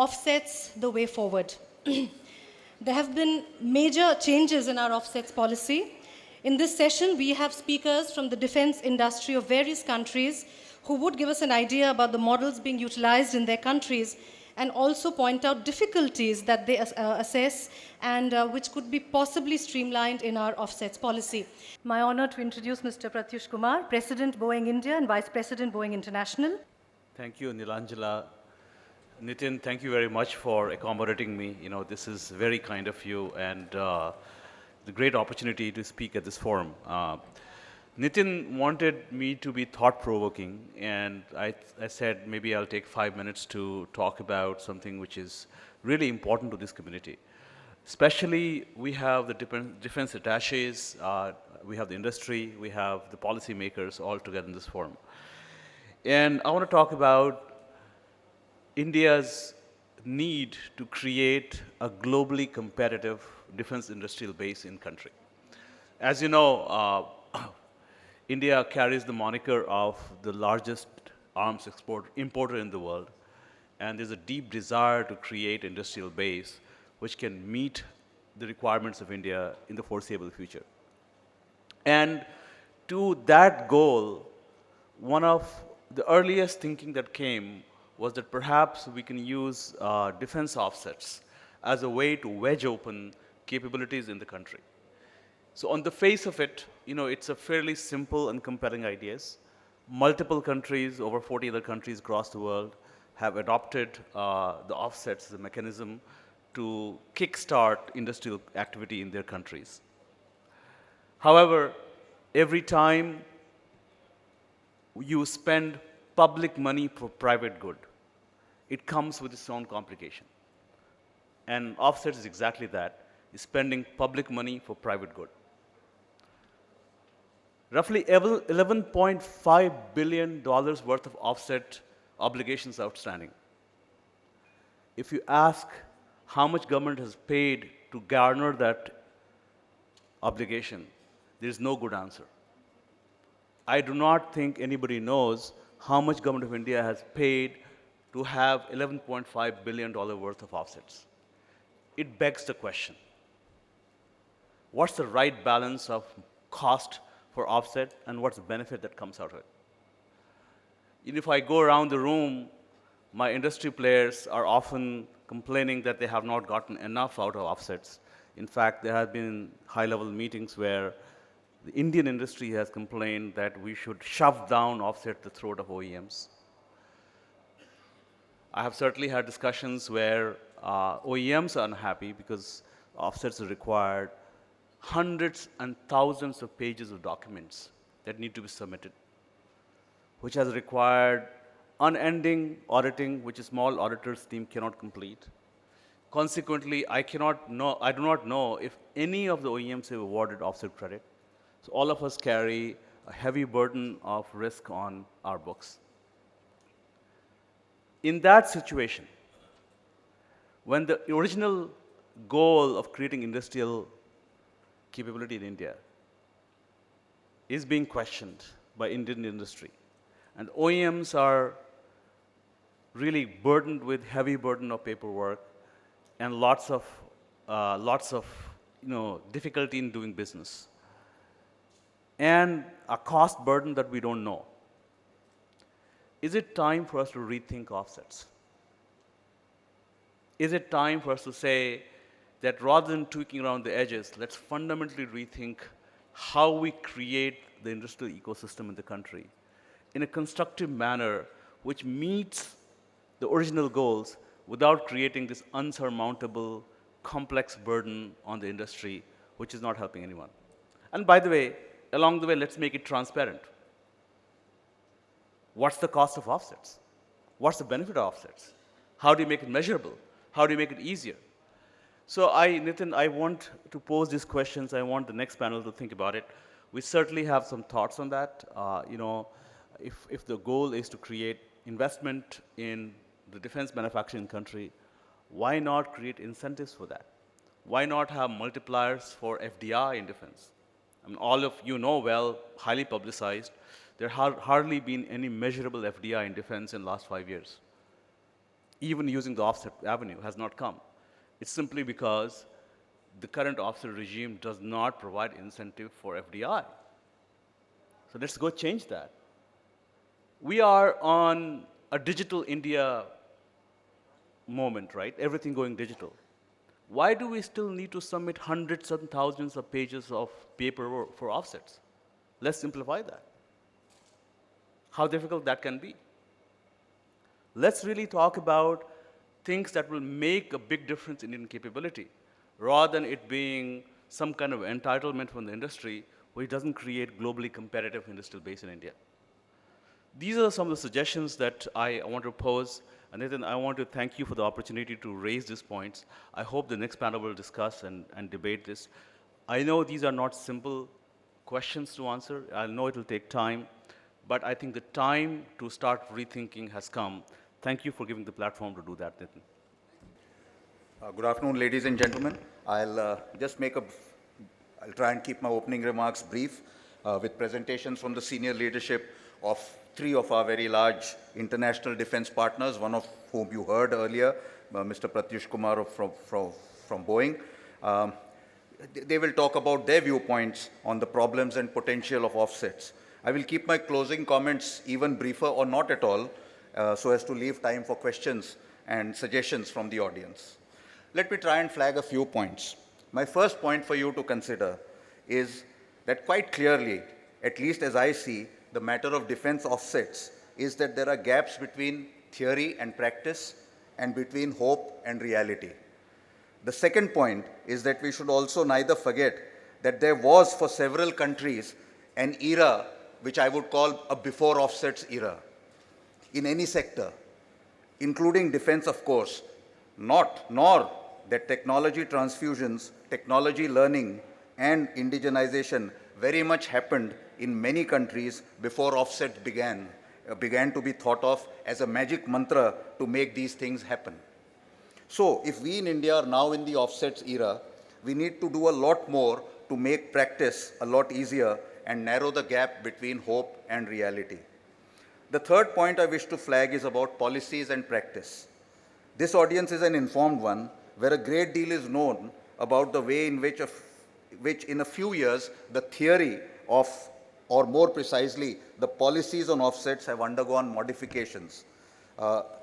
offsets the way forward. There have been major changes in our offsets policy. In this session, we have speakers from the defense industry of various countries who would give us an idea about the models being utilized in their countries and also point out difficulties that they assess and which could be possibly streamlined in our offsets policy. My honor to introduce Mr. Pratyush Kumar, President Boeing India and Vice President Boeing International. Thank you, Nilangela. Nitin, thank you very much for accommodating me. You know, this is very kind of you and the great opportunity to speak at this forum. Nitin wanted me to be thought-provoking, and I said maybe I'll take 5 minutes to talk about something which is really important to this community. Especially, we have the defense attaches, we have the industry, we have the policymakers all together in this forum. And I want to talk about India's need to create a globally competitive defense industrial base in country. As you know, India carries the moniker of the largest arms importer in the world, and there's a deep desire to create industrial base which can meet the requirements of India in the foreseeable future. And to that goal, one of the earliest thinking that came was that perhaps we can use defense offsets as a way to wedge open capabilities in the country. So on the face of it, you know, it's a fairly simple and compelling ideas. Multiple countries, over 40 other countries across the world, have adopted the offsets as a mechanism to kickstart industrial activity in their countries. However, every time you spend public money for private good, it comes with its own complication. And offsets is exactly that, is spending public money for private good. Roughly $11.5 billion worth of offset obligations outstanding. If you ask how much government has paid to garner that obligation, there is no good answer. I do not think anybody knows how much government of India has paid to have $11.5 billion worth of offsets. It begs the question, what's the right balance of cost for offset and what's the benefit that comes out of it? And if I go around the room, my industry players are often complaining that they have not gotten enough out of offsets. In fact, there have been high-level meetings where the Indian industry has complained that we should shove down offset the throat of OEMs. I have certainly had discussions where OEMs are unhappy because offsets are required, hundreds and thousands of pages of documents that need to be submitted, which has required unending auditing, which a small auditor's team cannot complete. Consequently, I do not know if any of the OEMs have awarded offset credit. So all of us carry a heavy burden of risk on our books. In that situation, when the original goal of creating industrial capability in India is being questioned by Indian industry, and OEMs are really burdened with heavy burden of paperwork and lots of difficulty in doing business, and a cost burden that we don't know. Is it time for us to rethink offsets? Is it time for us to say that rather than tweaking around the edges, let's fundamentally rethink how we create the industrial ecosystem in the country in a constructive manner which meets the original goals without creating this unsurmountable, complex burden on the industry, which is not helping anyone. And by the way, along the way, let's make it transparent. What's the cost of offsets? What's the benefit of offsets? How do you make it measurable? How do you make it easier? So Nitin, I want to pose these questions. I want the next panel to think about it. We certainly have some thoughts on that. If the goal is to create investment in the defense manufacturing country, why not create incentives for that? Why not have multipliers for FDI in defense? I mean, all of you know well, highly publicized, there hardly been any measurable FDI in defense in the last 5 years. even using the offset avenue has not come. It's simply because the current offset regime does not provide incentive for FDI. So let's go change that. We are on a digital India moment, right? Everything going digital. Why do we still need to submit hundreds and thousands of pages of paper for offsets? Let's simplify that. How difficult that can be. Let's really talk about things that will make a big difference in Indian capability, rather than it being some kind of entitlement from the industry which doesn't create globally competitive industrial base in India. These are some of the suggestions that I want to pose. And Nathan, I want to thank you for the opportunity to raise these points. I hope the next panel will discuss and debate this. I know these are not simple questions to answer. I know it will take time, but I think the time to start rethinking has come. Thank you for giving the platform to do that, Nathan. Good afternoon, ladies and gentlemen. I'll try and keep my opening remarks brief with presentations from the senior leadership of three of our very large international defense partners, one of whom you heard earlier, Mr. Pratyush Kumar from Boeing. They will talk about their viewpoints on the problems and potential of offsets. I will keep my closing comments even briefer or not at all, so as to leave time for questions and suggestions from the audience. Let me try and flag a few points. My first point for you to consider is that quite clearly, at least as I see, the matter of defense offsets is that there are gaps between theory and practice and between hope and reality. The second point is that we should also neither forget that there was for several countries an era which I would call a before offsets era in any sector, including defense, of course, nor that technology transfusions, technology learning, and indigenization very much happened in many countries before offset began to be thought of as a magic mantra to make these things happen. So if we in India are now in the offsets era, we need to do a lot more to make practice a lot easier and narrow the gap between hope and reality. The third point I wish to flag is about policies and practice. This audience is an informed one, where a great deal is known about the way in which in a few years the theory of, or more precisely, the policies on offsets have undergone modifications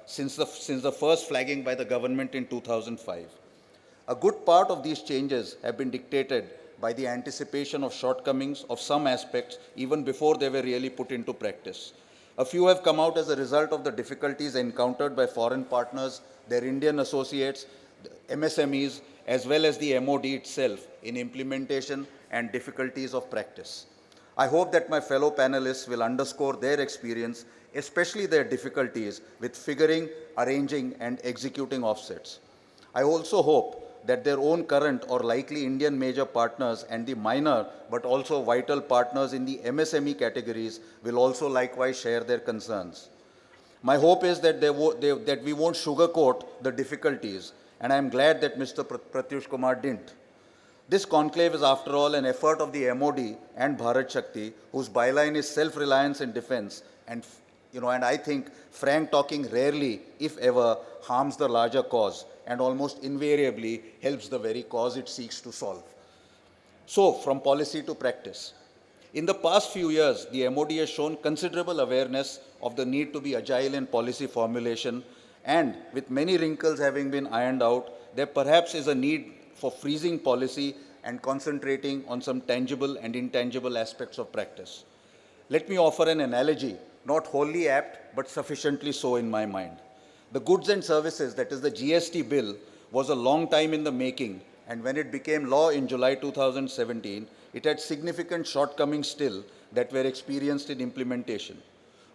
since the first flagging by the government in 2005. A good part of these changes have been dictated by the anticipation of shortcomings of some aspects even before they were really put into practice. A few have come out as a result of the difficulties encountered by foreign partners, their Indian associates, MSMEs, as well as the MOD itself in implementation and difficulties of practice. I hope that my fellow panelists will underscore their experience, especially their difficulties with figuring, arranging, and executing offsets. I also hope that their own current or likely Indian major partners and the minor but also vital partners in the MSME categories will also likewise share their concerns. My hope is that we won't sugarcoat the difficulties, and I'm glad that Mr. Pratyush Kumar didn't. This conclave is, after all, an effort of the MOD and Bharat Shakti, whose byline is self-reliance in defense, and I think frank talking rarely, if ever, harms the larger cause, and almost invariably helps the very cause it seeks to solve. So, from policy to practice. In the past few years, the MOD has shown considerable awareness of the need to be agile in policy formulation, and with many wrinkles having been ironed out, there perhaps is a need for freezing policy and concentrating on some tangible and intangible aspects of practice. Let me offer an analogy, not wholly apt, but sufficiently so in my mind. The goods and services, that is the GST bill, was a long time in the making, and when it became law in July 2017, it had significant shortcomings still that were experienced in implementation.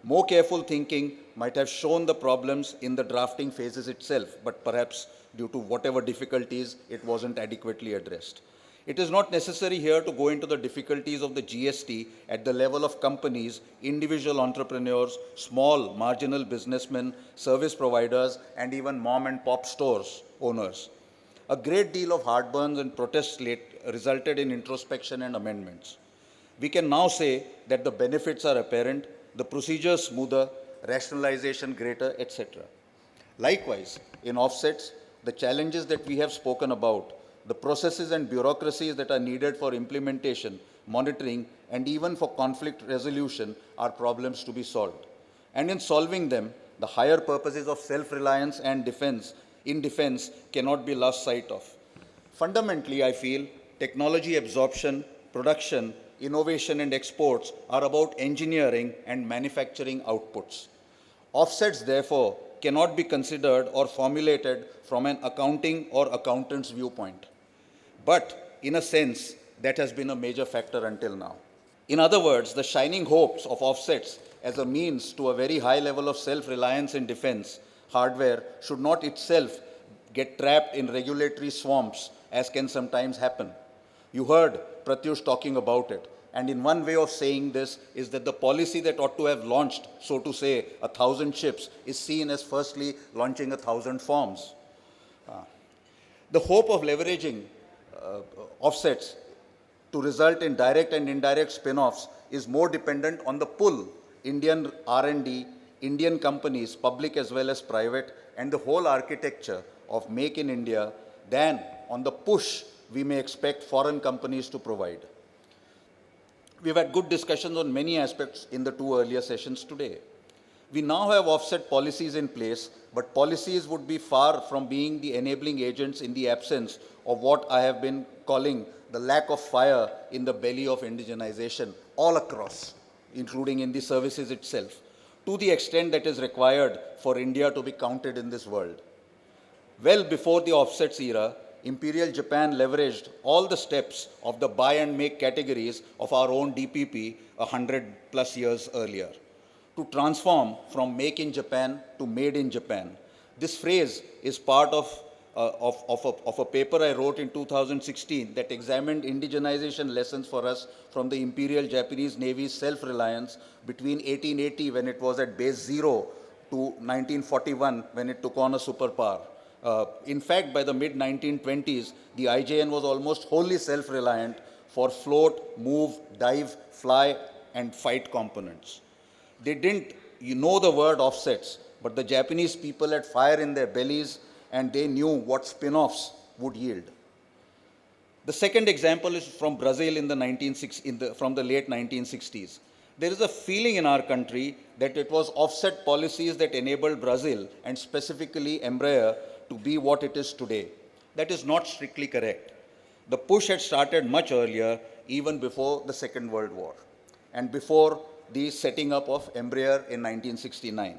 More careful thinking might have shown the problems in the drafting phases itself, but perhaps due to whatever difficulties, it wasn't adequately addressed. It is not necessary here to go into the difficulties of the GST at the level of companies, individual entrepreneurs, small marginal businessmen, service providers, and even mom and pop stores owners. A great deal of heartburns and protests resulted in introspection and amendments. We can now say that the benefits are apparent, the procedures smoother, rationalization greater, etc. Likewise, in offsets, the challenges that we have spoken about, the processes and bureaucracies that are needed for implementation, monitoring, and even for conflict resolution are problems to be solved. And in solving them, the higher purposes of self-reliance and defense cannot be lost sight of. Fundamentally, I feel technology absorption, production, innovation, and exports are about engineering and manufacturing outputs. Offsets, therefore, cannot be considered or formulated from an accounting or accountant's viewpoint. But in a sense, that has been a major factor until now. In other words, the shining hopes of offsets as a means to a very high level of self-reliance in defense hardware should not itself get trapped in regulatory swamps, as can sometimes happen. You heard Pratyush talking about it. And in one way of saying this is that the policy that ought to have launched, so to say, 1,000 ships is seen as firstly launching 1,000 forms. The hope of leveraging offsets to result in direct and indirect spin-offs is more dependent on the pull Indian R&D, Indian companies, public as well as private, and the whole architecture of Make in India than on the push we may expect foreign companies to provide. We've had good discussions on many aspects in the two earlier sessions today. We now have offset policies in place, but policies would be far from being the enabling agents in the absence of what I have been calling the lack of fire in the belly of indigenization all across, including in the services itself, to the extent that is required for India to be counted in this world. Well before the offsets era, Imperial Japan leveraged all the steps of the buy and make categories of our own DPP 100 plus years earlier to transform from make in Japan to made in Japan. This phrase is part of a paper I wrote in 2016 that examined indigenization lessons for us from the Imperial Japanese Navy's self-reliance between 1880 when it was at base zero to 1941 when it took on a superpower. In fact, by the mid-1920s, the IJN was almost wholly self-reliant for float, move, dive, fly, and fight components. They didn't know the word offsets, but the Japanese people had fire in their bellies, and they knew what spin-offs would yield. The second example is from Brazil from the late 1960s. There is a feeling in our country that it was offset policies that enabled Brazil, and specifically Embraer, to be what it is today. That is not strictly correct. The push had started much earlier, even before the Second World War, and before the setting up of Embraer in 1969.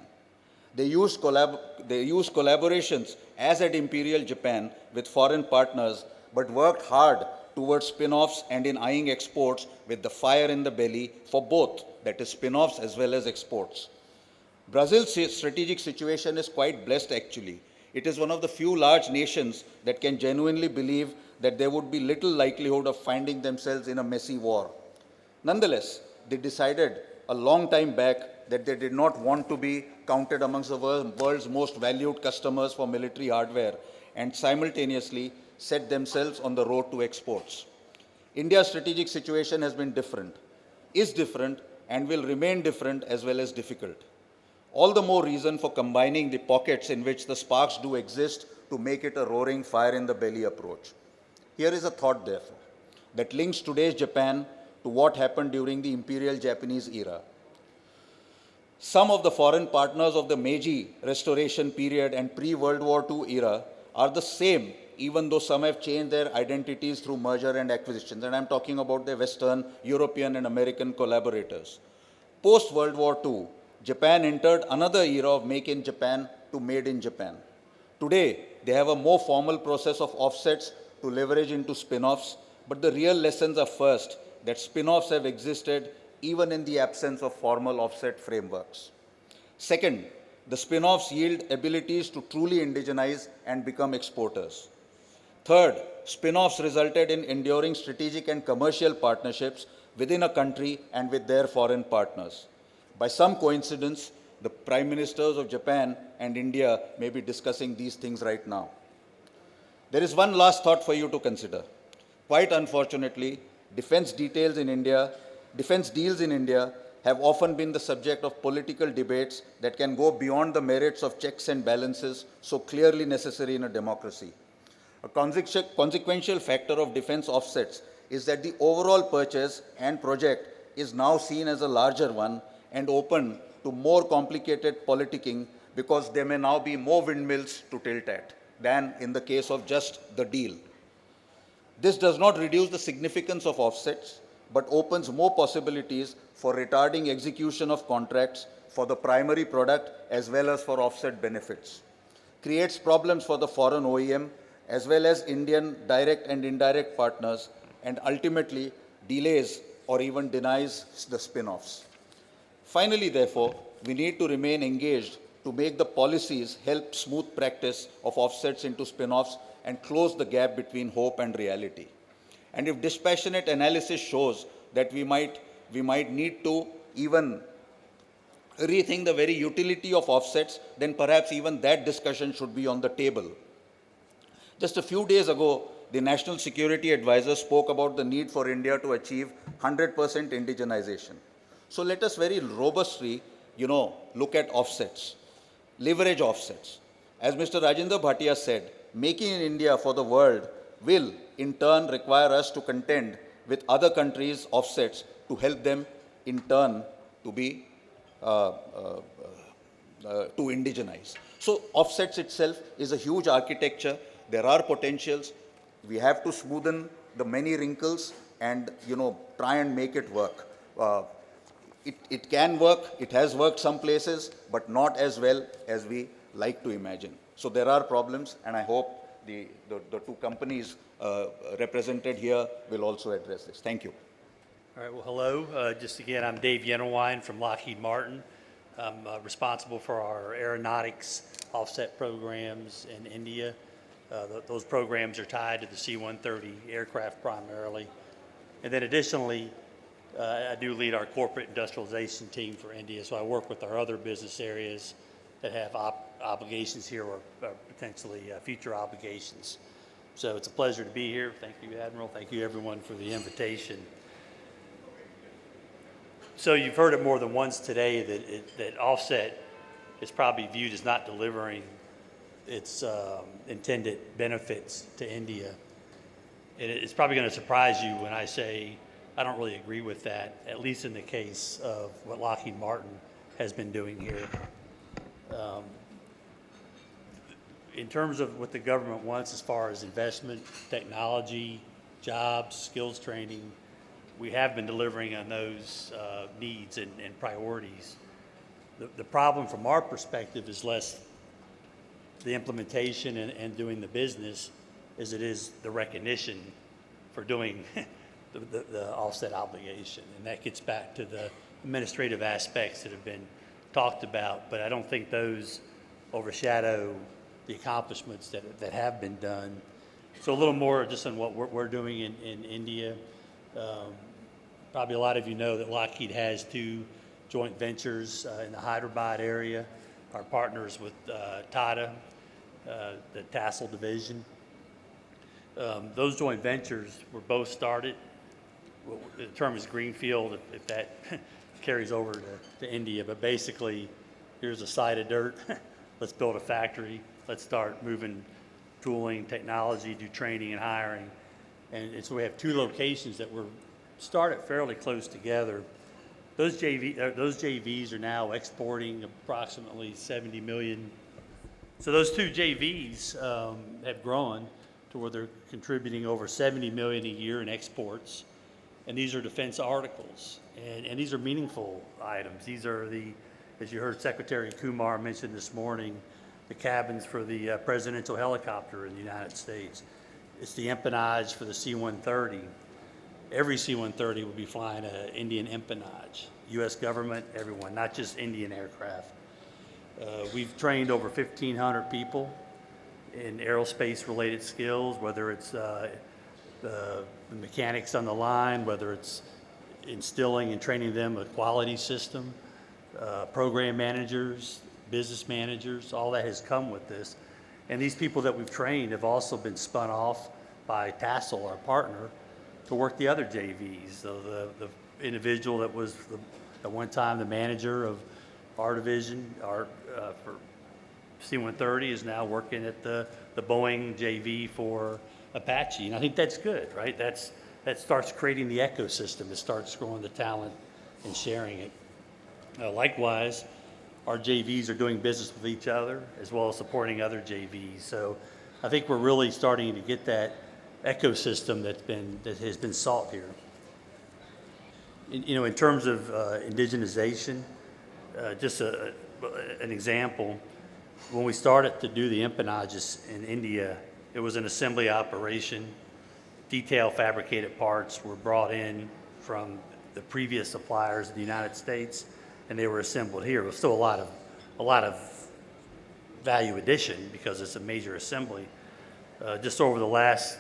They used collaborations, as at Imperial Japan, with foreign partners, but worked hard towards spin-offs and in eyeing exports with the fire in the belly for both, that is spin-offs as well as exports. Brazil's strategic situation is quite blessed actually. It is one of the few large nations that can genuinely believe that there would be little likelihood of finding themselves in a messy war. Nonetheless, they decided a long time back that they did not want to be counted amongst the world's most valued customers for military hardware and simultaneously set themselves on the road to exports. India's strategic situation has been different, is different, and will remain different as well as difficult. All the more reason for combining the pockets in which the sparks do exist to make it a roaring fire in the belly approach. Here is a thought, therefore, that links today's Japan to what happened during the Imperial Japanese era. Some of the foreign partners of the Meiji Restoration period and pre-World War II era are the same, even though some have changed their identities through merger and acquisitions. And I'm talking about their Western, European, and American collaborators. Post-World War II, Japan entered another era of make in Japan to made in Japan. Today, they have a more formal process of offsets to leverage into spin-offs, but the real lessons are first, that spin-offs have existed even in the absence of formal offset frameworks. Second, the spin-offs yield abilities to truly indigenize and become exporters. Third, spin-offs resulted in enduring strategic and commercial partnerships within a country and with their foreign partners. By some coincidence, the Prime Ministers of Japan and India may be discussing these things right now. There is one last thought for you to consider. Quite unfortunately, defense deals in India have often been the subject of political debates that can go beyond the merits of checks and balances so clearly necessary in a democracy. A consequential factor of defense offsets is that the overall purchase and project is now seen as a larger one and open to more complicated politicking because there may now be more windmills to tilt at than in the case of just the deal. This does not reduce the significance of offsets, but opens more possibilities for retarding execution of contracts for the primary product as well as for offset benefits. Creates problems for the foreign OEM as well as Indian direct and indirect partners, and ultimately delays or even denies the spin-offs. Finally, therefore, we need to remain engaged to make the policies help smooth practice of offsets into spin-offs and close the gap between hope and reality. And if dispassionate analysis shows that we might need to even rethink the very utility of offsets, then perhaps even that discussion should be on the table. Just a few days ago, the National Security Advisor spoke about the need for India to achieve 100% indigenization. So let us very robustly, look at offsets, leverage offsets. As Mr. Rajendra Bhatia said, making in India for the world will in turn require us to contend with other countries' offsets to help them in turn to be to indigenize. So offsets itself is a huge architecture. There are potentials. We have to smoothen the many wrinkles and try and make it work. It can work. It has worked some places, but not as well as we like to imagine. So there are problems, and I hope the two companies represented here will also address this. Thank you. All right, well, hello. Just again, I'm Dave Yenawine from Lockheed Martin. I'm responsible for our aeronautics offset programs in India. Those programs are tied to the C-130 aircraft primarily. And then additionally, I do lead our corporate industrialization team for India, so I work with our other business areas that have obligations here or potentially future obligations. So it's a pleasure to be here. Thank you, Admiral. Thank you, everyone, for the invitation. So you've heard it more than once today that offset is probably viewed as not delivering its intended benefits to India. And it's probably going to surprise you when I say I don't really agree with that, at least in the case of what Lockheed Martin has been doing here. In terms of what the government wants as far as investment, technology, jobs, skills training, we have been delivering on those needs and priorities. The problem from our perspective is less the implementation and doing the business as it is the recognition for doing the offset obligation. And that gets back to the administrative aspects that have been talked about, but I don't think those overshadow the accomplishments that have been done. So a little more just on what we're doing in India. Probably a lot of you know that Lockheed has 2 joint ventures in the Hyderabad area. Our partners with Tata, the Tassel division. Those joint ventures were both started. The term is greenfield, if that carries over to India, but basically, here's a side of dirt. Let's build a factory. Let's start moving tooling, technology, do training and hiring. And so we have 2 locations that were started fairly close together. Those JVs are now exporting approximately 70 million. So those 2 JVs have grown to where they're contributing over 70 million a year in exports. And these are defense articles. And these are meaningful items. These are as you heard Secretary Kumar mention this morning, the cabins for the presidential helicopter in the United States. It's the empennage for the C-130. Every C-130 will be flying an Indian empennage. U.S. government, everyone, not just Indian aircraft. We've trained over 1,500 people in aerospace-related skills, whether it's the mechanics on the line, whether it's instilling and training them a quality system, program managers, business managers, all that has come with this. And these people that we've trained have also been spun off by Tassel, our partner, to work the other JVs. So the individual that was At one time, the manager of our division, for C-130 is now working at the Boeing JV for Apache, and I think that's good, right? That starts creating the ecosystem. It starts growing the talent and sharing it. Likewise, our JVs are doing business with each other as well as supporting other JVs. So I think we're really starting to get that ecosystem that has been sought here. In terms of indigenization, just an example, when we started to do the empanages in India, it was an assembly operation. Detail fabricated parts were brought in from the previous suppliers in the United States, and they were assembled here. It was still a lot of value addition because it's a major assembly. Just over the last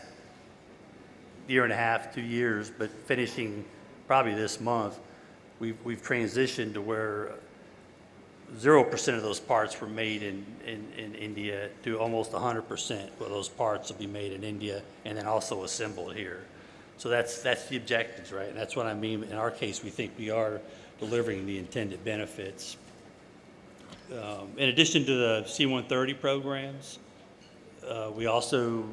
year and a half, 2 years, but finishing probably this month, we've transitioned to where 0% of those parts were made in India to almost 100% of those parts will be made in India and then also assembled here. So that's the objectives, right? And that's what I mean. In our case, we think we are delivering the intended benefits. In addition to the C-130 programs, we also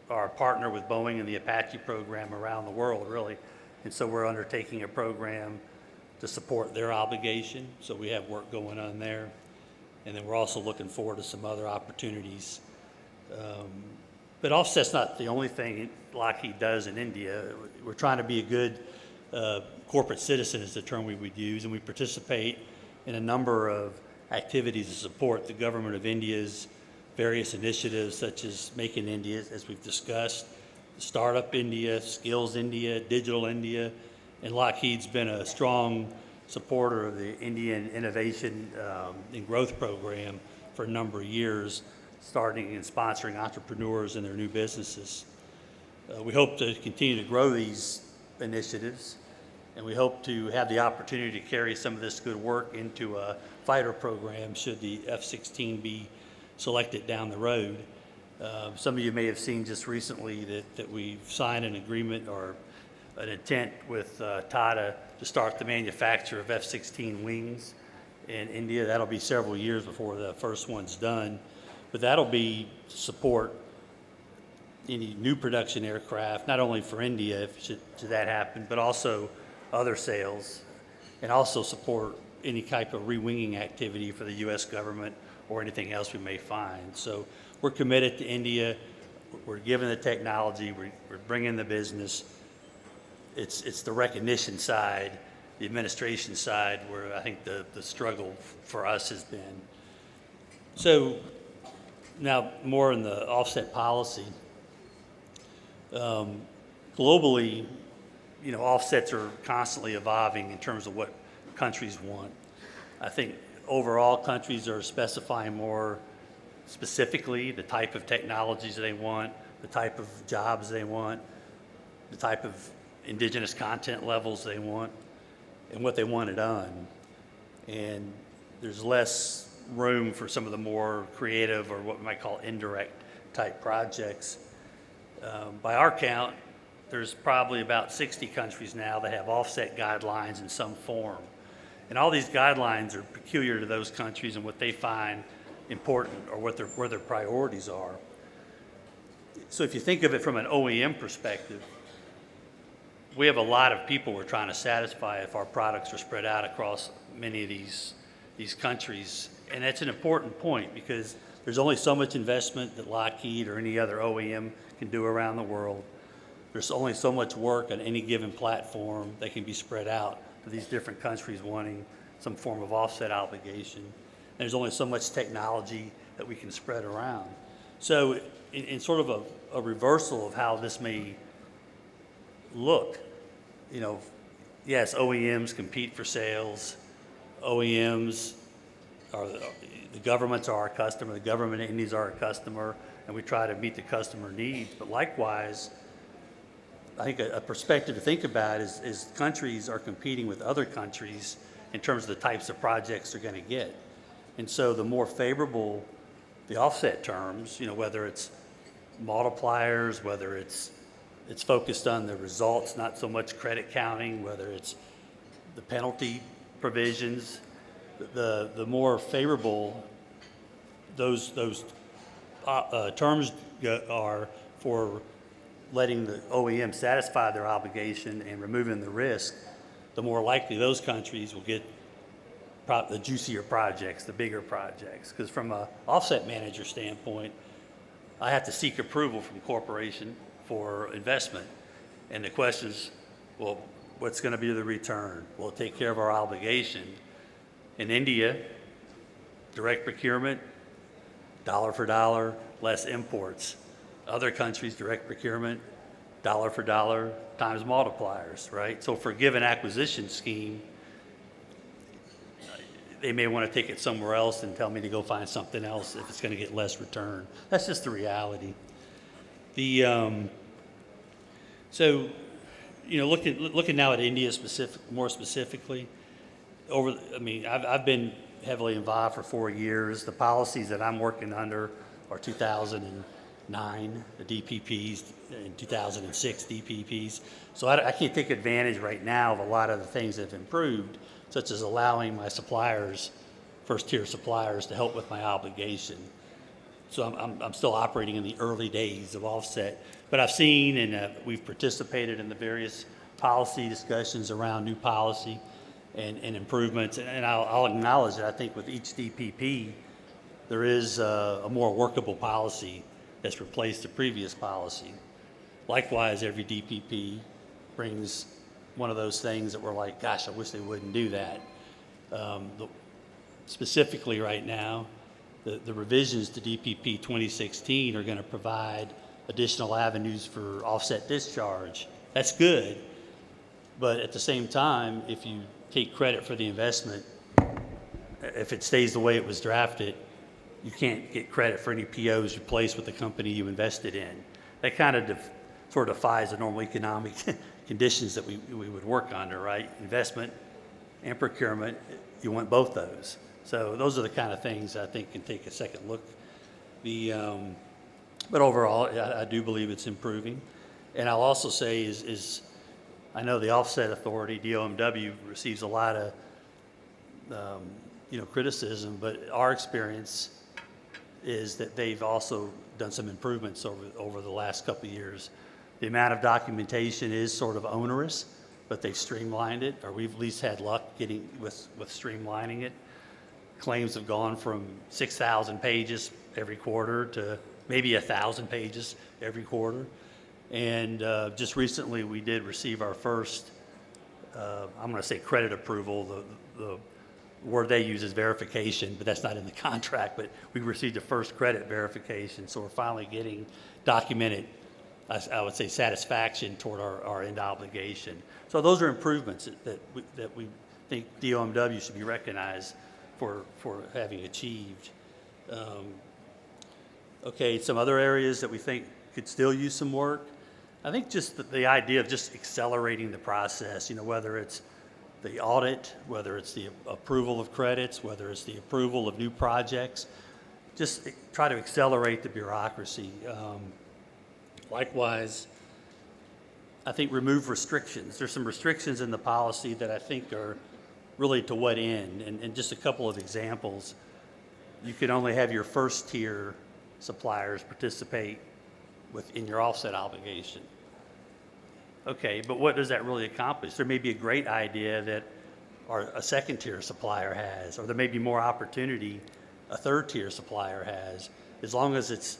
are a partner with Boeing in the Apache program around the world, really. And so we're undertaking a program to support their obligation. So we have work going on there. And then we're also looking forward to some other opportunities. But offset's not the only thing Lockheed does in India. We're trying to be a good corporate citizen is the term we would use, and we participate in a number of activities to support the government of India's various initiatives such as Make in India, as we've discussed, Startup India, Skills India, Digital India, and Lockheed's been a strong supporter of the Indian Innovation and Growth Program for a number of years, starting and sponsoring entrepreneurs in their new businesses. We hope to continue to grow these initiatives, and we hope to have the opportunity to carry some of this good work into a fighter program should the F-16 be selected down the road. Some of you may have seen just recently that we've signed an agreement or an intent with Tata to start the manufacture of F-16 wings in India. That'll be several years before the first one's done, but that'll be to support any new production aircraft, not only for India, if should that happen, but also other sales, and also support any type of re-winging activity for the U.S. government or anything else we may find. So we're committed to India. We're giving the technology. We're bringing the business. It's the recognition side, the administration side, where I think the struggle for us has been. So now more in the offset policy. Globally, offsets are constantly evolving in terms of what countries want. I think overall countries are specifying more specifically the type of technologies they want, the type of jobs they want, the type of indigenous content levels they want, and what they want it done. And there's less room for some of the more creative or what we might call indirect type projects. By our count, there's probably about 60 countries now that have offset guidelines in some form. And all these guidelines are peculiar to those countries and what they find important or where their priorities are. So if you think of it from an OEM perspective, we have a lot of people we're trying to satisfy if our products are spread out across many of these countries. And that's an important point because there's only so much investment that Lockheed or any other OEM can do around the world. There's only so much work on any given platform that can be spread out to these different countries wanting some form of offset obligation. And there's only so much technology that we can spread around. So in sort of a reversal of how this may look, yes, OEMs compete for sales. OEMs are, the governments are our customer, the government entities are our customer, and we try to meet the customer needs. But likewise, I think a perspective to think about is countries are competing with other countries in terms of the types of projects they're going to get. And so the more favorable the offset terms, whether it's multipliers, whether it's focused on the results, not so much credit counting, whether it's the penalty provisions, the more favorable those terms are for letting the OEM satisfy their obligation and removing the risk, the more likely those countries will get the juicier projects, the bigger projects. Because from an offset manager standpoint, I have to seek approval from corporation for investment. And the question is, well, what's going to be the return? Will it take care of our obligation? In India, direct procurement, dollar for dollar, less imports. Other countries, direct procurement, dollar for dollar, times multipliers, right? So for a given acquisition scheme, they may want to take it somewhere else and tell me to go find something else if it's going to get less return. That's just the reality. So, you know, looking now at India more specifically, I've been heavily involved for 4 years. The policies that I'm working under are 2009, the DPPs, and 2006 DPPs. So I can't take advantage right now of a lot of the things that have improved, such as allowing my suppliers, first-tier suppliers, to help with my obligation. So I'm still operating in the early days of offset. But I've seen and we've participated in the various policy discussions around new policy and improvements. And I'll acknowledge that I think with each DPP, there is a more workable policy that's replaced the previous policy. Likewise, every DPP brings one of those things that we're like, gosh, I wish they wouldn't do that. Specifically right now, the revisions to DPP 2016 are going to provide additional avenues for offset discharge. That's good, but at the same time, if you take credit for the investment, if it stays the way it was drafted, you can't get credit for any POs you place with the company you invested in. That kind of sort of defies the normal economic conditions that we would work under, right? Investment and procurement, you want both those. So those are the kind of things I think can take a second look. But overall, I do believe it's improving. And I'll also say is I know the Offset Authority, DOMW, receives a lot of criticism, but our experience is that they've also done some improvements over the last couple of years. The amount of documentation is sort of onerous, but they've streamlined it, or we've at least had luck getting with streamlining it. Claims have gone from 6,000 pages every quarter to maybe 1,000 pages every quarter. And just recently we did receive our first, I'm going to say credit approval. The word they use is verification, but that's not in the contract, but we received the first credit verification. So we're finally getting documented, I would say, satisfaction toward our end obligation. So those are improvements that we think DOMW should be recognized for having achieved. Okay, some other areas that we think could still use some work. I think just the idea of just accelerating the process, whether it's the audit, whether it's the approval of credits, whether it's the approval of new projects, just try to accelerate the bureaucracy. Likewise, I think remove restrictions. There's some restrictions in the policy that I think are really to what end, and just a couple of examples. You can only have your first tier suppliers participate in your offset obligation. Okay, but what does that really accomplish? There may be a great idea that a second tier supplier has, or there may be more opportunity a third tier supplier has. As long as it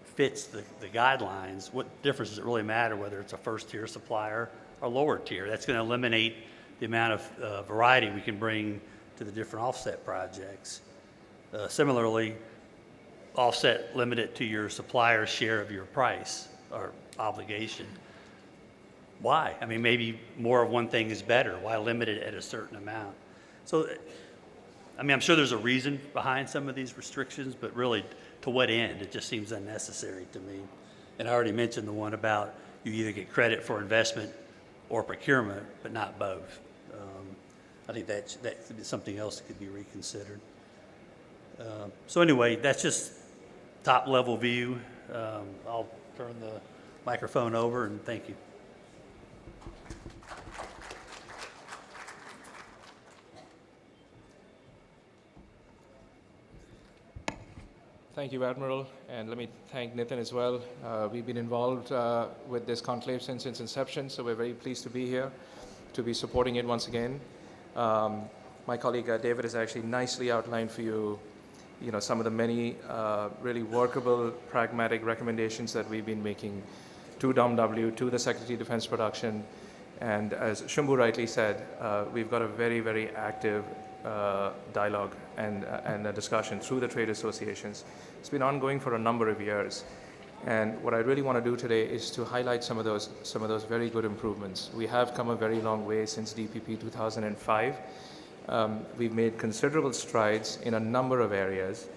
fits the guidelines, what difference does it really matter whether it's a first tier supplier or lower tier? That's going to eliminate the amount of variety we can bring to the different offset projects. Similarly, offset limit it to your supplier's share of your price or obligation. Why? I mean, maybe more of one thing is better. Why limit it at a certain amount? So, I mean, I'm sure there's a reason behind some of these restrictions, but really, to what end? It just seems unnecessary to me. And I already mentioned the one about you either get credit for investment or procurement, but not both. I think that could be something else that could be reconsidered. So anyway, that's just top level view. I'll turn the microphone over and thank you. Thank you, Admiral, and let me thank Nitin as well. We've been involved with this conclave since its inception, so we're very pleased to be here, to be supporting it once again. My colleague David has actually nicely outlined for you, some of the many really workable, pragmatic recommendations that we've been making to DOMW, to the Secretary of Defense Production, and as Shambhu rightly said, we've got a very, very active dialogue and a discussion through the trade associations. It's been ongoing for a number of years. And what I really want to do today is to highlight some of those very good improvements. We have come a very long way since DPP 2005. We've made considerable strides in a number of areas.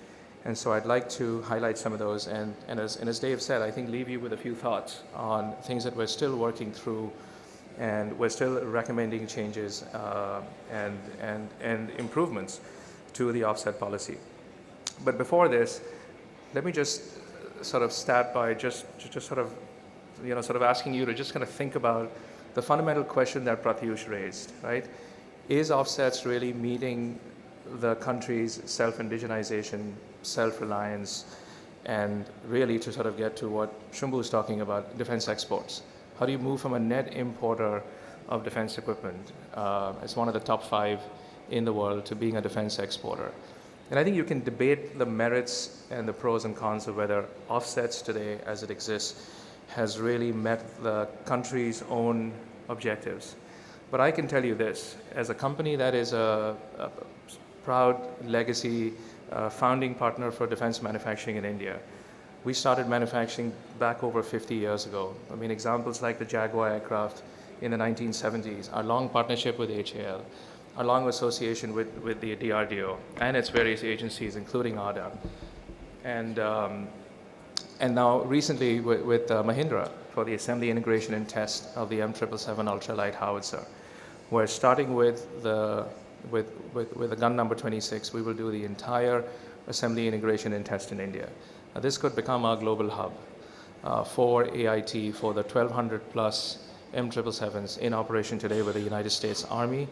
And so I'd like to highlight some of those. And as Dave said, I think leave you with a few thoughts on things that we're still working through, and we're still recommending changes and improvements to the offset policy. But before this, let me just sort of start by just sort of asking you to just kind of think about the fundamental question that Pratyush raised, right? Is offsets really meeting the country's self-indigenization, self-reliance, and really to sort of get to what Shambhu was talking about, defense exports? How do you move from a net importer of defense equipment as one of the top 5 in the world to being a defense exporter? And I think you can debate the merits and the pros and cons of whether offsets today as it exists has really met the country's own objectives. But I can tell you this, as a company that is a proud legacy founding partner for defense manufacturing in India, we started manufacturing back over 50 years ago. I mean, examples like the Jaguar aircraft in the 1970s, our long partnership with HAL, our long association with the DRDO and its various agencies, including ADA. And now recently with Mahindra for the assembly, integration, and test of the M777 ultralight howitzer. We're starting with the gun number 26. We will do the entire assembly, integration, and test in India. Now, this could become our global hub for AIT, for the 1,200 plus M777s in operation today with the United States Army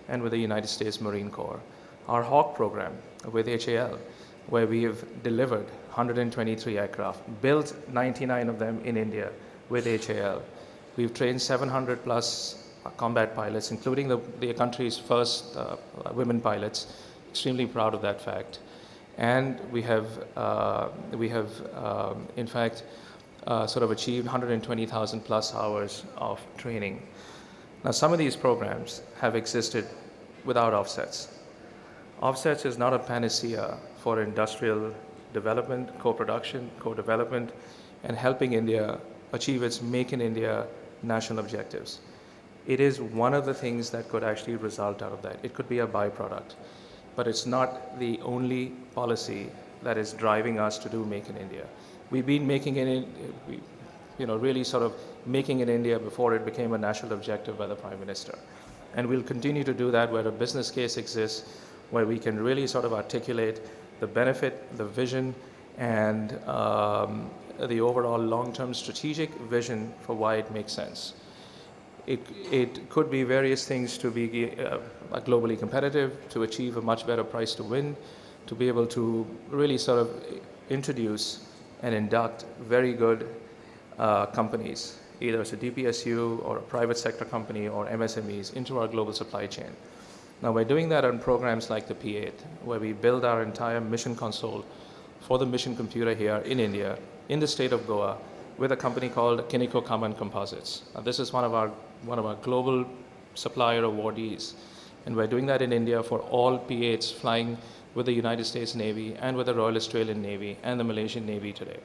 and with the United States Marine Corps. Our Hawk program with HAL, where we have delivered 123 aircraft, built 99 of them in India with HAL. We've trained 700 plus combat pilots, including the country's first women pilots. Extremely proud of that fact. And we have in fact, sort of achieved 120,000 plus hours of training. Now, some of these programs have existed without offsets. Offsets is not a panacea for industrial development, co-production, co-development, and helping India achieve its Make in India national objectives. It is one of the things that could actually result out of that. It could be a byproduct, but it's not the only policy that is driving us to do Make in India. We've been making it, really sort of making in India before it became a national objective by the Prime Minister. And we'll continue to do that where a business case exists, where we can really sort of articulate the benefit, the vision, and the overall long-term strategic vision for why it makes sense. It could be various things to be globally competitive, to achieve a much better price to win, to be able to really sort of introduce and induct very good companies, either as a DPSU or a private sector company or MSMEs, into our global supply chain. Now, we're doing that on programs like the P8, where we build our entire mission console for the mission computer here in India, in the state of Goa, with a company called Kiniko Kaman Composites. Now, this is one of our global supplier awardees, and we're doing that in India for all P8s flying with the United States Navy and with the Royal Australian Navy and the Malaysian Navy today.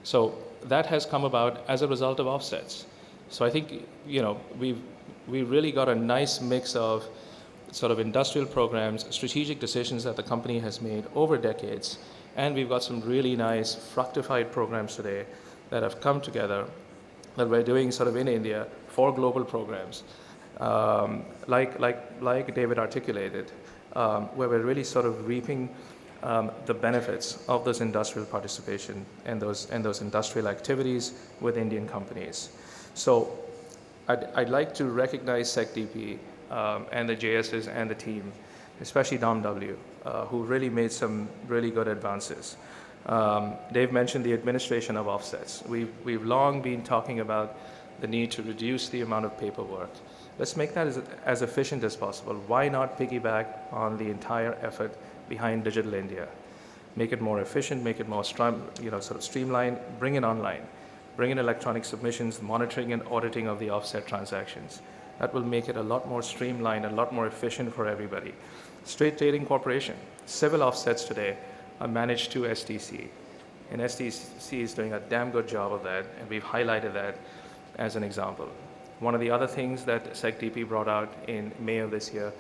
So that has come about as a result of offsets. So I think, we've really got a nice mix of sort of industrial programs, strategic decisions that the company has made over decades, and we've got some really nice fructified programs today that have come together that we're doing sort of in India for global programs, like David articulated, where we're really sort of reaping the benefits of this industrial participation and those industrial activities with Indian companies. So I'd like to recognize SecDP and the JSs and the team, especially DOMW, who really made some really good advances. Dave mentioned the administration of offsets. We've long been talking about the need to reduce the amount of paperwork. Let's make that as efficient as possible. Why not piggyback on the entire effort behind Digital India? Make it more efficient, make it more sort of streamlined, bring it online, bring in electronic submissions, monitoring and auditing of the offset transactions. That will make it a lot more streamlined, a lot more efficient for everybody. Straight Trading Corporation, civil offsets today are managed to STC. And STC is doing a damn good job of that, and we've highlighted that as an example. One of the other things that SecDP brought out in May of this year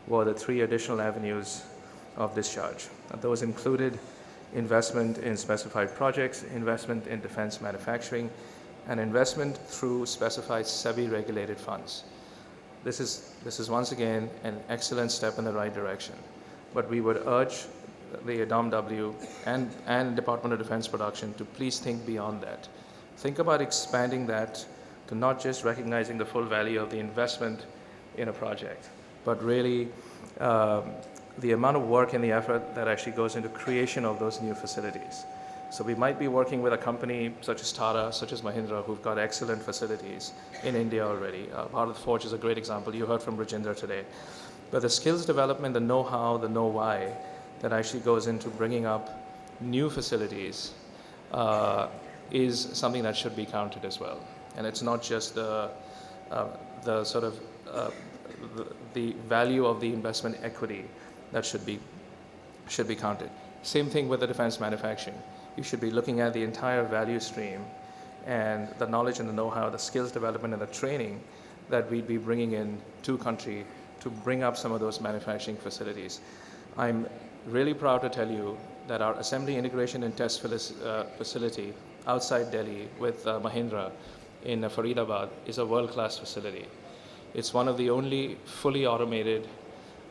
were the 3 additional avenues of discharge. Those included investment in specified projects, investment in defense manufacturing, and investment through specified SEBI-regulated funds. This is once again an excellent step in the right direction, but we would urge the DOMW and Department of Defense Production to please think beyond that. Think about expanding that to not just recognizing the full value of the investment in a project, but really the amount of work and the effort that actually goes into creation of those new facilities. So we might be working with a company such as Tata, such as Mahindra, who've got excellent facilities in India already. Bharat Forge is a great example. You heard from Rajinder today. But the skills development, the know-how, the know-why that actually goes into bringing up new facilities is something that should be counted as well. And it's not just the sort of the value of the investment equity that should be counted. Same thing with the defense manufacturing. You should be looking at the entire value stream and the knowledge and the know-how, the skills development and the training that we'd be bringing in to country to bring up some of those manufacturing facilities. I'm really proud to tell you that our assembly, integration and test facility outside Delhi with Mahindra in Faridabad is a world-class facility. It's one of the only fully automated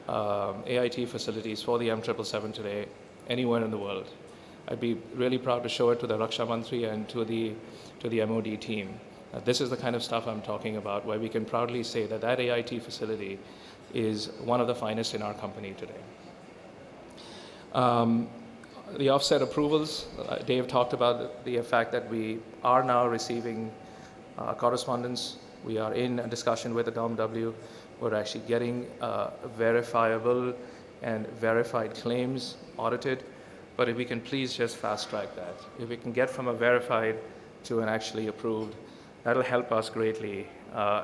AIT facilities for the M777 today anywhere in the world. I'd be really proud to show it to the Raksha Mantri and to the MOD team. This is the kind of stuff I'm talking about, where we can proudly say that that AIT facility is one of the finest in our company today. The offset approvals, Dave talked about the fact that we are now receiving correspondence. We are in a discussion with the DOMW. We're actually getting verifiable and verified claims audited. But if we can please just fast track that. If we can get from a verified to an actually approved, that'll help us greatly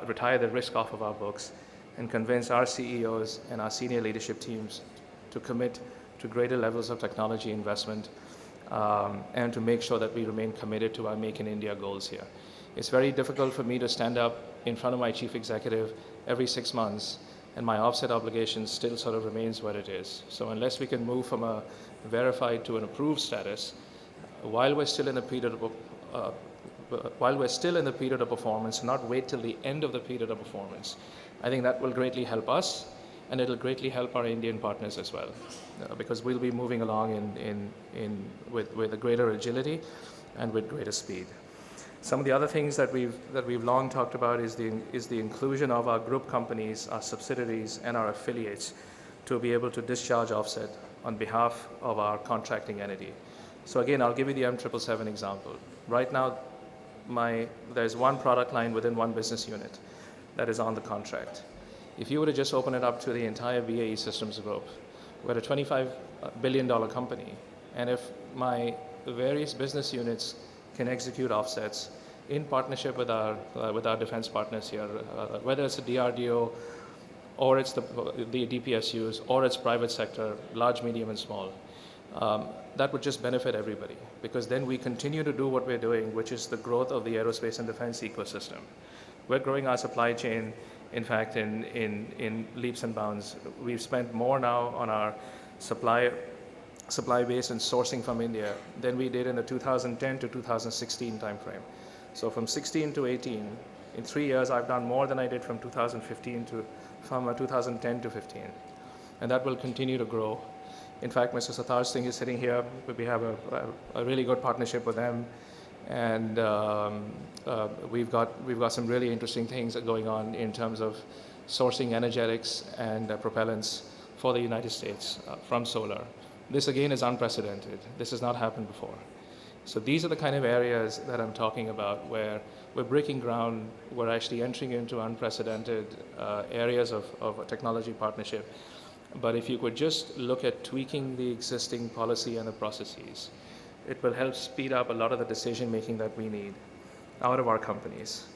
retire the risk off of our books and convince our CEOs and our senior leadership teams to commit to greater levels of technology investment and to make sure that we remain committed to our Make in India goals here. It's very difficult for me to stand up in front of my chief executive every 6 months and my offset obligation still sort of remains where it is. So unless we can move from a verified to an approved status, while we're still in the period of performance, not wait till the end of the period of performance, I think that will greatly help us, and it'll greatly help our Indian partners as well, because we'll be moving along with a greater agility and with greater speed. Some of the other things that we've long talked about is the inclusion of our group companies, our subsidiaries, and our affiliates to be able to discharge offset on behalf of our contracting entity. So again, I'll give you the M777 example. Right now, there's one product line within one business unit that is on the contract. If you were to just open it up to the entire BAE Systems Group, we're a $25 billion company, and if my various business units can execute offsets in partnership with our defense partners here, whether it's the DRDO, or it's the DPSUs, or it's private sector, large, medium, and small. That would just benefit everybody, because then we continue to do what we're doing, which is the growth of the aerospace and defense ecosystem. We're growing our supply chain, in fact, in leaps and bounds. We've spent more now on our supply base and sourcing from India than we did in the 2010 to 2016 timeframe. So from 16 to 18, in 3 years, I've done more than I did from 2010 to 15. And that will continue to grow. In fact, Mr. Satar Singh is sitting here. We have a really good partnership with them. And we've got some really interesting things going on in terms of sourcing energetics and propellants for the United States from solar. This again is unprecedented. This has not happened before. So these are the kind of areas that I'm talking about where we're breaking ground, we're actually entering into unprecedented areas of technology partnership. But if you could just look at tweaking the existing policy and the processes, it will help speed up a lot of the decision making that we need out of our companies.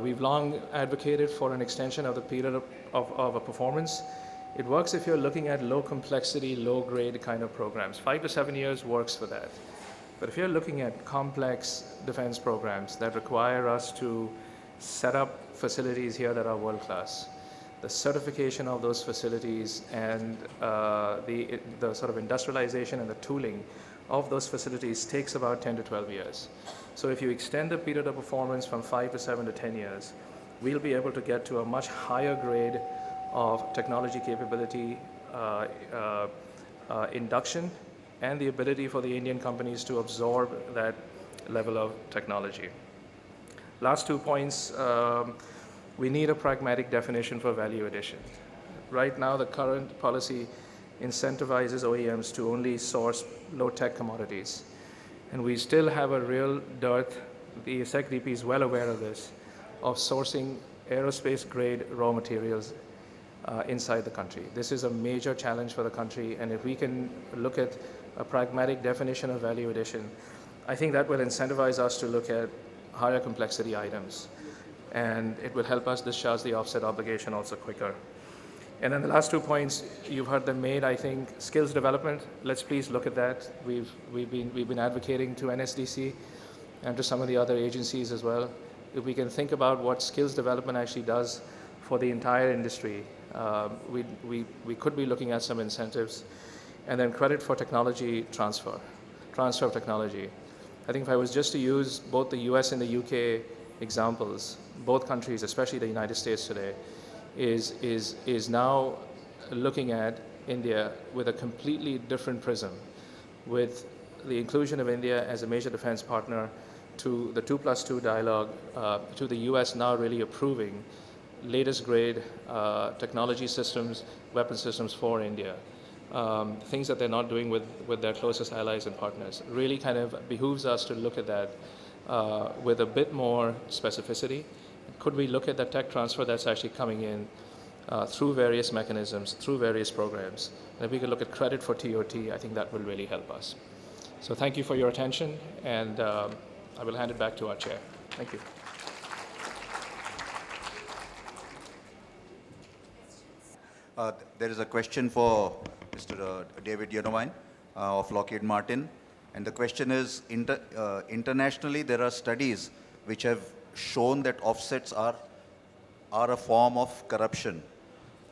We've long advocated for an extension of the period of a performance. It works if you're looking at low complexity, low grade kind of programs. 5 to 7 years works for that. But if you're looking at complex defense programs that require us to set up facilities here that are world class, the certification of those facilities and the sort of industrialization and the tooling of those facilities takes about 10 to 12 years. So if you extend the period of performance from 5 to 7 to 10 years, we'll be able to get to a much higher grade of technology capability, induction, and the ability for the Indian companies to absorb that level of technology. Last 2 points, we need a pragmatic definition for value addition. Right now, the current policy incentivizes OEMs to only source low-tech commodities. And we still have a real dearth, the SecDP is well aware of this, of sourcing aerospace-grade raw materials inside the country. This is a major challenge for the country, and if we can look at a pragmatic definition of value addition, I think that will incentivize us to look at higher complexity items, and it will help us discharge the offset obligation also quicker. And then the last 2 points, you've heard them made, I think, skills development, let's please look at that. We've been advocating to NSDC and to some of the other agencies as well. If we can think about what skills development actually does for the entire industry, we could be looking at some incentives. And then credit for technology transfer of technology. I think if I was just to use both the US and the UK examples, both countries, especially the United States today, is now looking at India with a completely different prism, with the inclusion of India as a major defense partner, to the 2+2 dialogue, to the US now really approving latest grade technology systems, weapon systems for India. Things that they're not doing with their closest allies and partners. Really kind of behooves us to look at that with a bit more specificity. Could we look at the tech transfer that's actually coming in through various mechanisms, through various programs? And if we could look at credit for TOT, I think that will really help us. So thank you for your attention, and I will hand it back to our chair. Thank you. There is a question for Mr. David Yenovine of Lockheed Martin. And the question is, internationally, there are studies which have shown that offsets are a form of corruption.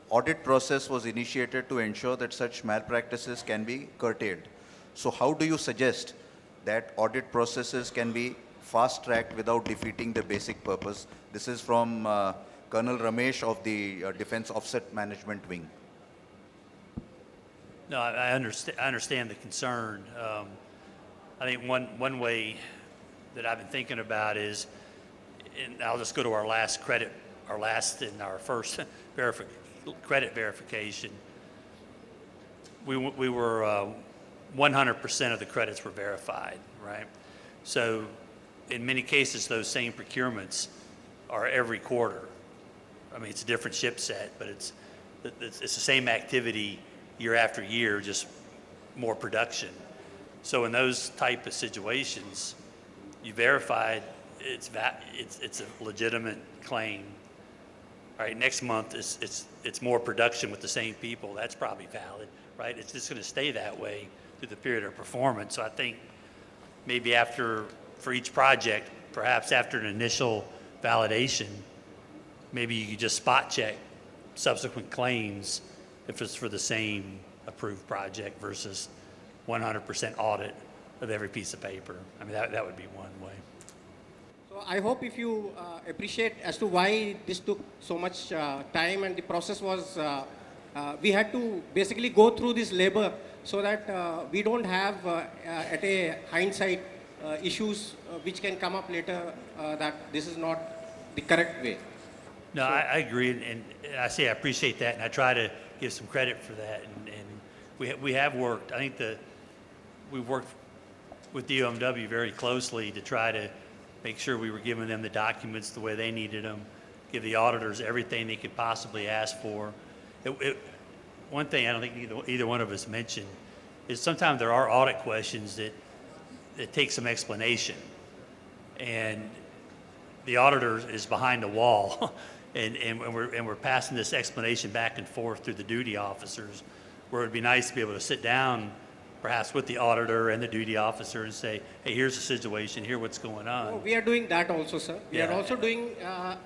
Audit process was initiated to ensure that such malpractices can be curtailed. So how do you suggest that audit processes can be fast-tracked without defeating the basic purpose? This is from Colonel Ramesh of the Defense Offset Management Wing. No, I understand the concern. I think one way that I've been thinking about is, and I'll just go to our first credit verification. We were 100% of the credits were verified, right? So in many cases, those same procurements are every quarter. I mean, it's a different ship set, but it's the same activity year after year, just more production. So in those type of situations, you verified it's a legitimate claim. All right, next month it's more production with the same people. That's probably valid, right? It's just going to stay that way through the period of performance. So I think maybe for each project, perhaps after an initial validation, maybe you could just spot check subsequent claims if it's for the same approved project versus 100% audit of every piece of paper. I mean, that would be one way. So I hope if you appreciate as to why this took so much time, and the process was, we had to basically go through this labor so that we don't have at a hindsight issues which can come up later that this is not the correct way. No, I agree, and I say I appreciate that, and I try to give some credit for that. And we have worked, I think we've worked with DOMW very closely to try to make sure we were giving them the documents the way they needed them, give the auditors everything they could possibly ask for. One thing I don't think either one of us mentioned is sometimes there are audit questions that take some explanation. And the auditor is behind the wall and we're passing this explanation back and forth through the duty officers, where it'd be nice to be able to sit down perhaps with the auditor and the duty officer and say, hey, here's the situation, here's what's going on. Oh, we are doing that also, sir. We are Yeah. also doing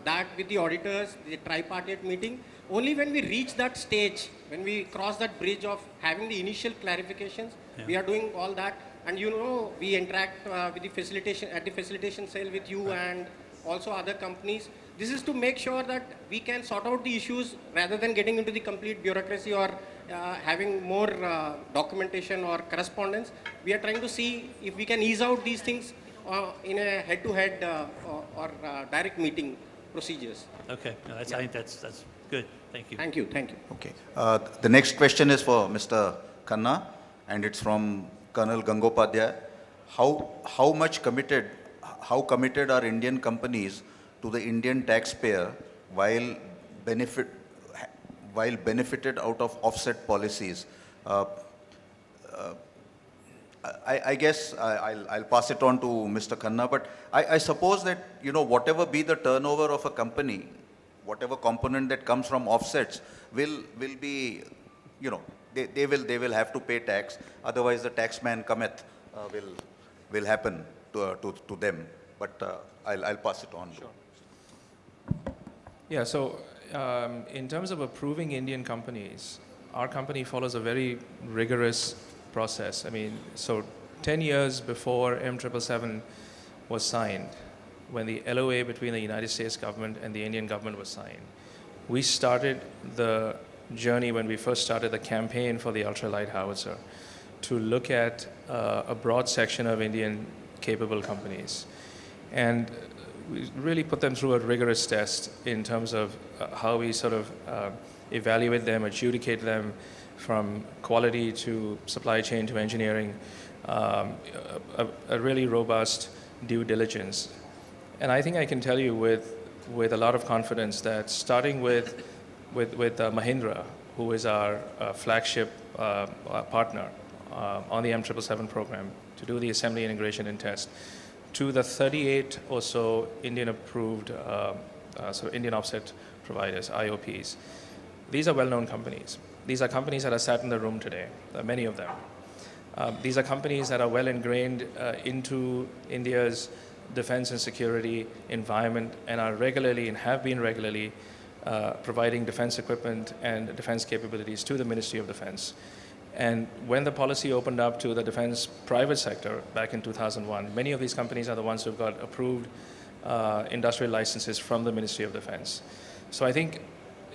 that with the auditors, the tripartite meeting. Only when we reach that stage, when we cross that bridge of having the initial clarifications, we are doing all that. And you know, we interact with the facilitation, at the facilitation cell with you and also other companies. This is to make sure that we can sort out the issues rather than getting into the complete bureaucracy or having more documentation or correspondence. We are trying to see if we can ease out these things in a head-to-head or direct meeting procedures. Okay, no, I think that's good. Thank you. Thank you, thank you. Okay. The next question is for Mr. Khanna, and it's from Colonel Gangopadhyay. How committed are Indian companies to the Indian taxpayer while benefited out of offset policies? I guess I'll pass it on to Mr. Khanna, but I suppose that, you know, whatever be the turnover of a company, whatever component that comes from offsets will be, you know, they will have to pay tax. Otherwise, the taxman cometh will happen to them. But I'll pass it on. Sure. Yeah, so in terms of approving Indian companies, our company follows a very rigorous process. I mean, so 10 years before M777 was signed, when the LOA between the United States government and the Indian government was signed, we started the journey when we first started the campaign for the ultralight howitzer to look at a broad section of Indian capable companies. And we really put them through a rigorous test in terms of how we sort of evaluate them, adjudicate them from quality to supply chain to engineering, a really robust due diligence. And I think I can tell you with a lot of confidence that starting with Mahindra, who is our flagship partner on the M777 program to do the assembly, integration, and test, to the 38 or so Indian approved, Indian offset providers, IOPs. These are well-known companies. These are companies that are sat in the room today, many of them. These are companies that are well ingrained into India's defense and security environment and are regularly and have been regularly providing defense equipment and defense capabilities to the Ministry of Defense. And when the policy opened up to the defense private sector back in 2001, many of these companies are the ones who've got approved industrial licenses from the Ministry of Defense. So I think,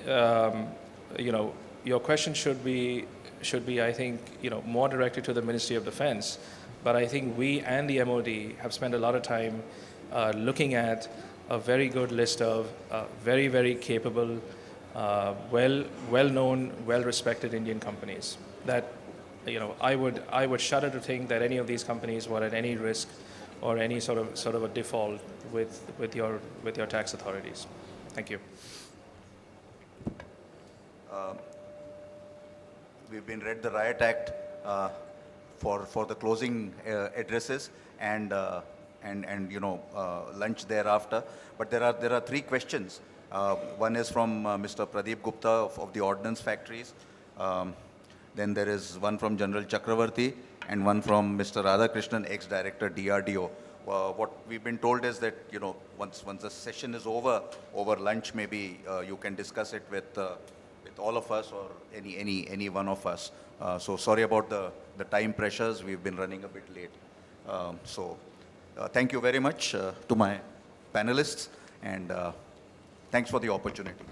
you know, your question should be, I think, you know, more directed to the Ministry of Defense. But I think we and the MOD have spent a lot of time looking at a very good list of very, very capable, well-known, well-respected Indian companies that, you know, I would shudder to think that any of these companies were at any risk or any sort of a default with your tax authorities. Thank you. We've been read the Riot Act for the closing addresses and you know, lunch thereafter. But there are three questions. One is from Mr. Pradeep Gupta of the Ordnance Factories. Then there is one from General Chakravarti and one from Mr. Radhakrishnan, ex-director DRDO. What we've been told is that, you know, once the session is over lunch, maybe you can discuss it with all of us or any one of us. So sorry about the time pressures. We've been running a bit late. Thank you very much to my panelists, and thanks for the opportunity.